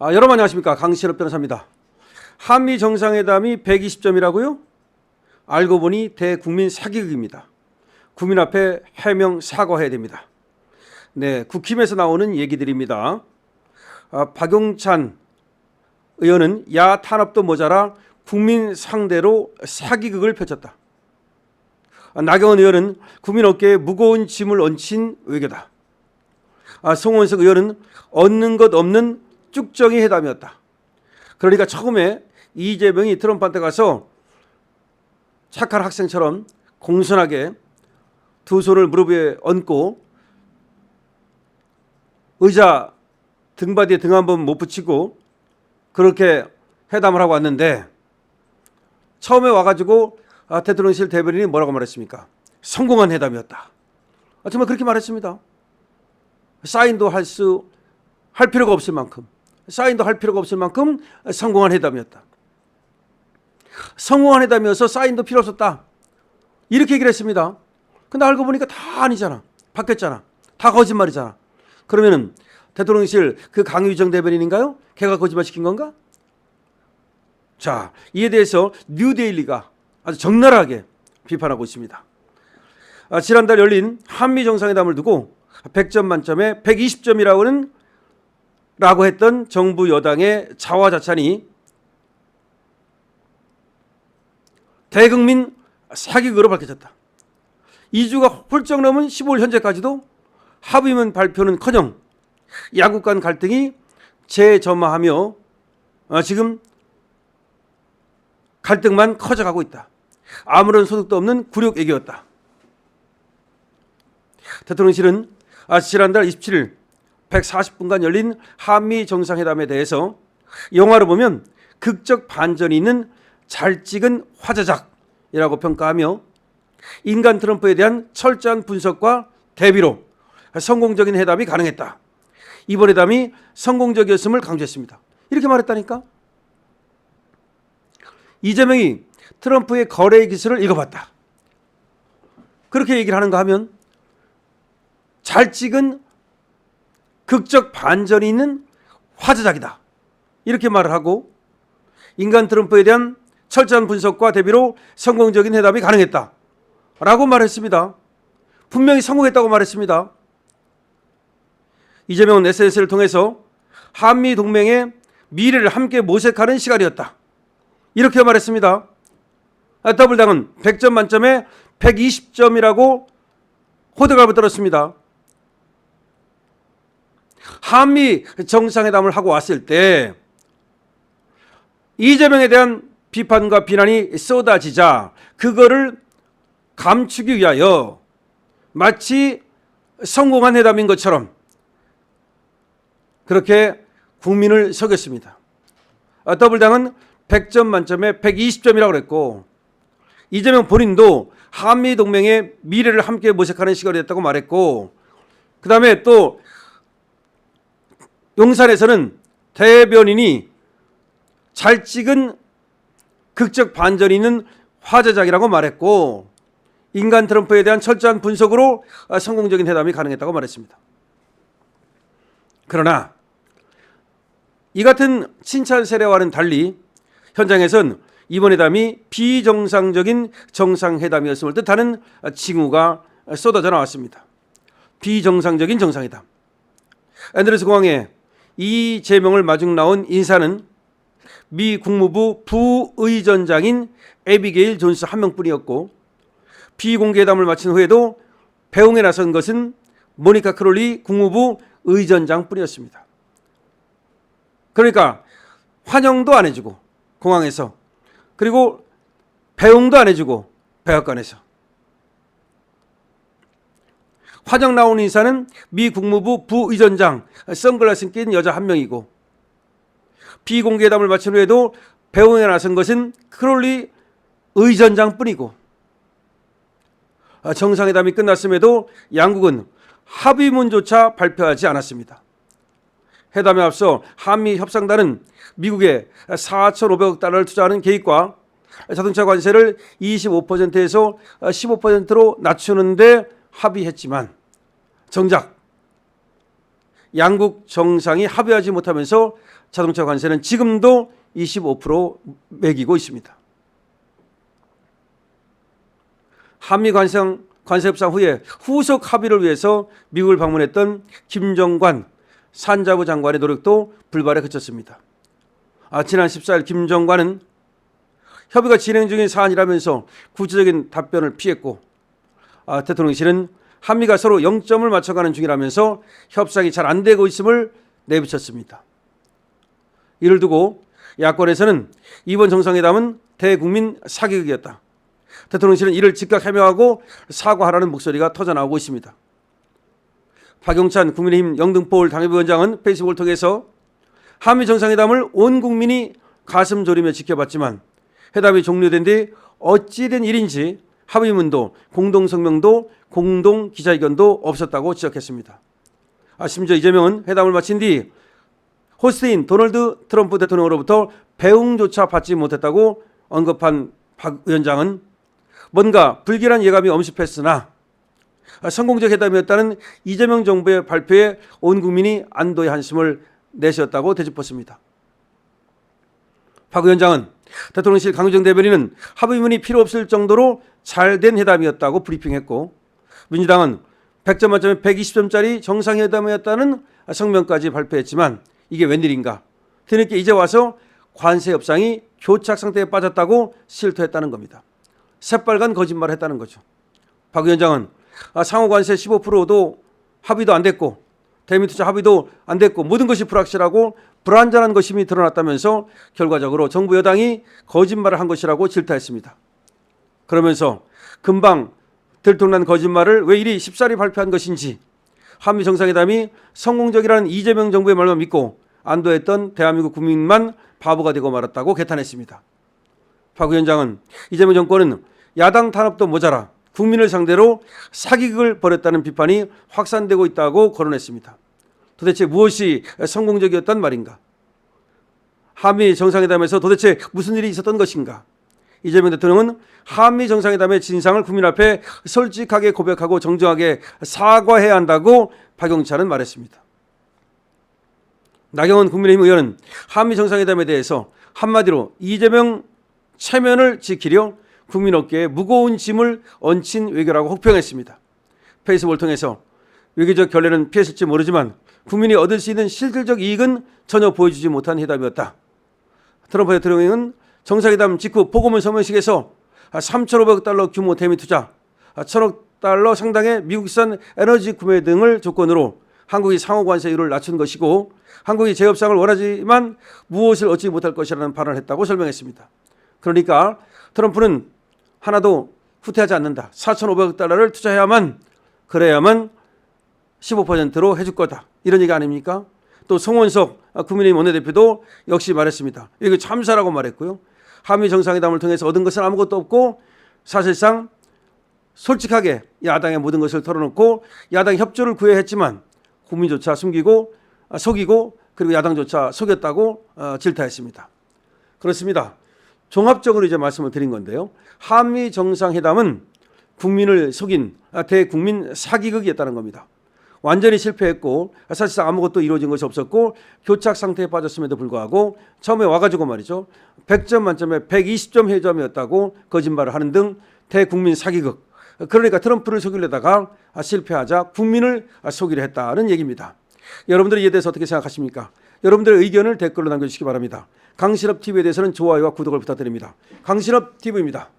여러분 안녕하십니까. 강신업 변호사입니다. 한미 정상회담이 120점이라고요? 알고 보니 대국민 사기극입니다. 국민 앞에 해명 사과해야 됩니다. 네, 국힘에서 나오는 얘기들입니다. 박용찬 의원은 야 탄압도 모자라 국민 상대로 사기극을 펼쳤다. 나경원 의원은 국민 어깨에 무거운 짐을 얹힌 외교다. 송원석 의원은 얻는 것 없는 쭉정이 회담이었다. 그러니까 처음에 이재명이 트럼프한테 가서 착한 학생처럼 공손하게 두 손을 무릎 위에 얹고 의자 등받이에 등 한 번 못 붙이고 그렇게 회담을 하고 왔는데 처음에 와가지고 대통령실 대변인이 뭐라고 말했습니까? 성공한 회담이었다. 정말 그렇게 말했습니다. 사인도 할 필요가 없을 만큼 성공한 회담이었다. 성공한 회담이어서 사인도 필요 없었다. 이렇게 얘기를 했습니다. 근데 알고 보니까 다 아니잖아. 바뀌었잖아. 다 거짓말이잖아. 그러면은 대통령실 그 강유정 대변인인가요? 걔가 거짓말 시킨 건가? 자, 이에 대해서 뉴데일리가 아주 적나라하게 비판하고 있습니다. 지난달 열린 한미 정상회담을 두고 100점 만점에 120점이라고 했던 정부 여당의 자화자찬이 대국민 사기극으로 밝혀졌다. 2주가 훌쩍 넘은 15일 현재까지도 합의문 발표는커녕 양국 간 갈등이 재점화하며 지금 갈등만 커져가고 있다. 아무런 소득도 없는 굴욕 얘기였다. 대통령실은 지난달 27일 140분간 열린 한미 정상회담에 대해서 영화로 보면 극적 반전이 있는 잘 찍은 화제작이라고 평가하며 인간 트럼프에 대한 철저한 분석과 대비로 성공적인 회담이 가능했다. 이번 회담이 성공적이었음을 강조했습니다. 이렇게 말했다니까. 이재명이 트럼프의 거래 기술을 읽어봤다. 그렇게 얘기를 하는가 하면 잘 찍은 극적 반전이 있는 화제작이다. 이렇게 말을 하고 인간 트럼프에 대한 철저한 분석과 대비로 성공적인 회담이 가능했다. 라고 말했습니다. 분명히 성공했다고 말했습니다. 이재명은 SNS를 통해서 한미 동맹의 미래를 함께 모색하는 시간이었다. 이렇게 말했습니다. 더블당은 100점 만점에 120점이라고 호들갑을 떨었습니다. 한미 정상회담을 하고 왔을 때 이재명에 대한 비판과 비난이 쏟아지자 그거를 감추기 위하여 마치 성공한 회담인 것처럼 그렇게 국민을 속였습니다. 더블당은 100점 만점에 120점이라고 그랬고 이재명 본인도 한미동맹의 미래를 함께 모색하는 시간이 됐다고 말했고 그 다음에 또 용산에서는 대변인이 잘 찍은 극적 반전이 있는 화제작이라고 말했고 인간 트럼프에 대한 철저한 분석으로 성공적인 회담이 가능했다고 말했습니다. 그러나 이 같은 칭찬 세례와는 달리 현장에선 이번 회담이 비정상적인 정상회담이었음을 뜻하는 징후가 쏟아져 나왔습니다. 비정상적인 정상회담. 앤드루스 공항에 이재명을 마중 나온 인사는 미 국무부 부의전장인 에비게일 존스 한 명뿐이었고 비공개 회담을 마친 후에도 배웅에 나선 것은 모니카 크롤리 국무부 의전장뿐이었습니다. 그러니까 환영도 안 해주고 공항에서 그리고 배웅도 안 해주고 백악관에서 환영 나온 인사는 미 국무부 부의전장 선글라스 낀 여자 한 명이고 비공개 회담을 마친 후에도 배웅에 나선 것은 크롤리 의전장뿐이고 정상회담이 끝났음에도 양국은 합의문조차 발표하지 않았습니다. 회담에 앞서 한미 협상단은 미국에 4,500억 달러를 투자하는 계획과 자동차 관세를 25%에서 15%로 낮추는 데 합의했지만 정작 양국 정상이 합의하지 못하면서 자동차 관세는 지금도 25% 매기고 있습니다. 한미 관세 협상 후에 후속 합의를 위해서 미국을 방문했던 김정관 산자부 장관의 노력도 불발에 그쳤습니다. 지난 14일 김정관은 협의가 진행 중인 사안이라면서 구체적인 답변을 피했고, 대통령실은 한미가 서로 0점을 맞춰가는 중이라면서 협상이 잘 안 되고 있음을 내비쳤습니다. 이를 두고 야권에서는 이번 정상회담은 대국민 사기극이었다. 대통령실은 이를 즉각 해명하고 사과하라는 목소리가 터져나오고 있습니다. 박용찬 국민의힘 영등포울 당협위원장은 페이스북을 통해서 한미 정상회담을 온 국민이 가슴 졸이며 지켜봤지만 회담이 종료된 뒤 어찌된 일인지 합의문도 공동성명도 공동기자회견도 없었다고 지적했습니다. 심지어 이재명은 회담을 마친 뒤 호스트인 도널드 트럼프 대통령으로부터 배웅조차 받지 못했다고 언급한 박 위원장은 뭔가 불길한 예감이 엄습했으나 성공적 회담이었다는 이재명 정부의 발표에 온 국민이 안도의 한숨을 내쉬었다고 되짚었습니다. 박 위원장은 대통령실 강유정 대변인은 합의문이 필요 없을 정도로 잘된 회담이었다고 브리핑했고, 민주당은 100점 만점에 120점짜리 정상회담이었다는 성명까지 발표했지만 이게 웬일인가? 뒤늦게 이제 와서 관세 협상이 교착 상태에 빠졌다고 실토했다는 겁니다. 새빨간 거짓말을 했다는 거죠. 박 위원장은 상호 관세 15%도 합의도 안 됐고 대미 투자 합의도 안 됐고 모든 것이 불확실하고 불안전한 것임이 드러났다면서 결과적으로 정부 여당이 거짓말을 한 것이라고 질타했습니다. 그러면서 금방 들통난 거짓말을 왜 이리 쉽사리 발표한 것인지, 한미 정상회담이 성공적이라는 이재명 정부의 말만 믿고 안도했던 대한민국 국민만 바보가 되고 말았다고 개탄했습니다. 박 위원장은 이재명 정권은 야당 탄압도 모자라 국민을 상대로 사기극을 벌였다는 비판이 확산되고 있다고 거론했습니다. 도대체 무엇이 성공적이었단 말인가? 한미 정상회담에서 도대체 무슨 일이 있었던 것인가? 이재명 대통령은 한미 정상회담의 진상을 국민 앞에 솔직하게 고백하고 정정하게 사과해야 한다고 박용찬은 말했습니다. 나경원 국민의힘 의원은 한미 정상회담에 대해서 한마디로 이재명 체면을 지키려 국민 어깨에 무거운 짐을 얹힌 외교라고 혹평했습니다. 페이스북을 통해서 외교적 결례는 피했을지 모르지만 국민이 얻을 수 있는 실질적 이익은 전혀 보여주지 못한 회담이었다. 트럼프 대통령은 정상회담 직후 보고문 서명식에서 3,500억 달러 규모 대미 투자, 1,000억 달러 상당의 미국산 에너지 구매 등을 조건으로 한국이 상호 관세율을 낮춘 것이고 한국이 재협상을 원하지만 무엇을 얻지 못할 것이라는 발언을 했다고 설명했습니다. 그러니까 트럼프는 하나도 후퇴하지 않는다. 4,500억 달러를 투자해야만 그래야만 15%로 해줄 거다. 이런 얘기 아닙니까? 또 송원석 국민의힘 원내대표도 역시 말했습니다. 이거 참사라고 말했고요. 한미 정상회담을 통해서 얻은 것은 아무것도 없고 사실상 솔직하게 야당의 모든 것을 털어놓고 야당 협조를 구해야 했지만 국민조차 속이고 그리고 야당조차 속였다고 질타했습니다. 그렇습니다. 종합적으로 이제 말씀을 드린 건데요. 한미 정상회담은 국민을 속인 대국민 사기극이었다는 겁니다. 완전히 실패했고 사실상 아무것도 이루어진 것이 없었고 교착 상태에 빠졌음에도 불구하고 처음에 와가지고 말이죠. 100점 만점에 120점 회점이었다고 거짓말을 하는 등 대국민 사기극. 그러니까 트럼프를 속이려다가 실패하자 국민을 속이려 했다는 얘기입니다. 여러분들이 이에 대해서 어떻게 생각하십니까? 여러분들의 의견을 댓글로 남겨주시기 바랍니다. 강신업 TV에 대해서는 좋아요와 구독을 부탁드립니다. 강신업 TV입니다.